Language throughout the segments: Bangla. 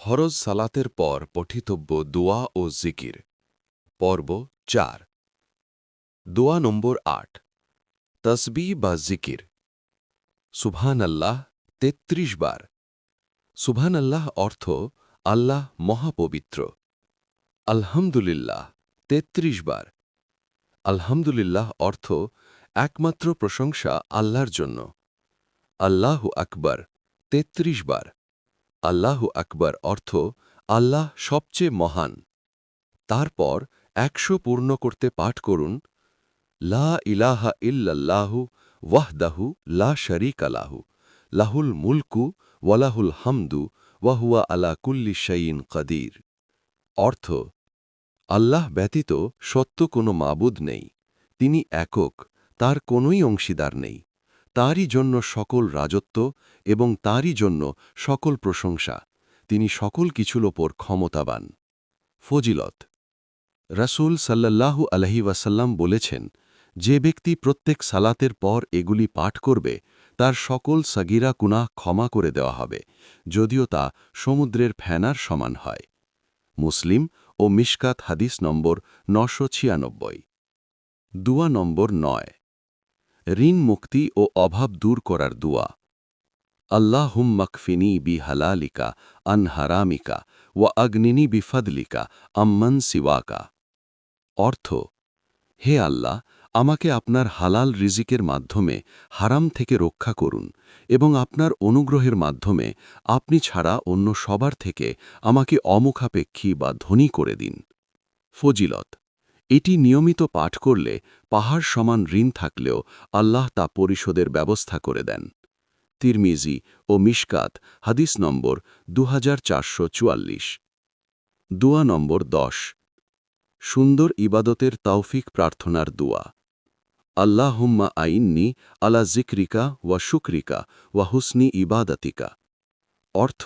ফরজ সালাতের পর পঠিতব্য দোয়া ও জিকির পর্ব ৪ দোয়া নম্বর ৮ তসবিহ বা জিকির সুবহানাল্লাহ ৩৩ বার। সুবহানাল্লাহ অর্থ আল্লাহ মহাপবিত্র। আলহামদুলিল্লাহ ৩৩ বার। আলহামদুলিল্লাহ অর্থ একমাত্র প্রশংসা আল্লাহর জন্য। আল্লাহু আকবার ৩৩ বার। আল্লাহু আকবার অর্থ আল্লাহ সবচেয়ে মহান। তারপর ১০০ পূর্ণ করতে পাঠ করুন, লা ইলাহা ইল্লাল্লাহু ওয়াহদাহু লা শারীকা লাহু লাহুল মুলকু ওয়ালাহুল হামদু ওয়াহুয়া আলা কুল্লি শাইইন কাদির। অর্থ আল্লাহ ব্যতীত সত্য কোনো মাবুদ নেই, তিনি একক, তার কোনোই অংশীদার নেই। তাঁরই জন্য সকল রাজত্ব এবং তাঁরই জন্য সকল প্রশংসা, তিনি সকল কিছুর ওপর ক্ষমতাবান। ফজিলত রাসূল সাল্লাল্লাহু আলাইহি ওয়াসাল্লাম বলেছেন, যে ব্যক্তি প্রত্যেক সালাতের পর এগুলি পাঠ করবে তার সকল সাগিরা গুনাহ ক্ষমা করে দেওয়া হবে, যদিও তা সমুদ্রের ফেনার সমান হয়। মুসলিম ও মিশকাত হাদিস নম্বর ৯৯৬। দুয়া নম্বর ৯ ঋণ মুক্তি ও অভাব দূর করার দুয়া। আল্লাহুম্মাকফিনি বি হালালিকা আন হারামিকা ওয়া আগনিনি বিফাদলিকা আম্মান সিওয়াকা। অর্থ হে আল্লাহ, আমাকে আপনার হালাল রিজিকের মাধ্যমে হারাম থেকে রক্ষা করুন এবং আপনার অনুগ্রহের মাধ্যমে আপনি ছাড়া অন্য সবার থেকে আমাকে অমুখাপেক্ষী বা ধনী করে দিন। ফজিলত এটি নিয়মিত পাঠ করলে পাহাড় সমান ঋণ থাকলেও আল্লাহ তা পরিশোধের ব্যবস্থা করে দেন। তিরমিজি ও মিশকাত হাদিস নম্বর ২৪৪৪। দুয়া নম্বর ১০ সুন্দর ইবাদতের তৌফিক প্রার্থনার দুয়া। আল্লাহুম্মা আইন্নি আলা জিকরিকা ওয়া শুকরিকা ওয়া হুসনি ইবাদাতিকা। অর্থ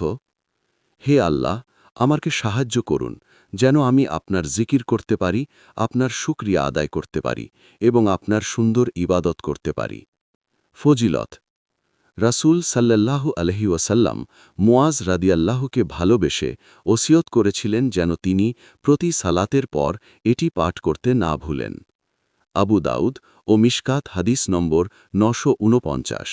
হে আল্লাহ, আমাকে সাহায্য করুন যেন আমি আপনার জিকির করতে পারি, আপনার শুকরিয়া আদায় করতে পারি এবং আপনার সুন্দর ইবাদত করতে পারি। ফজিলত রাসূল সাল্লাল্লাহু আলাইহি ওয়াসাল্লাম মুয়াজ রাদিয়াল্লাহুকে ভালোবেসে ওসিয়ত করেছিলেন যেন তিনি প্রতি সালাতের পর এটি পাঠ করতে না ভুলেন। আবু দাউদ ও মিশকাত হাদিস নম্বর ৯৪৯।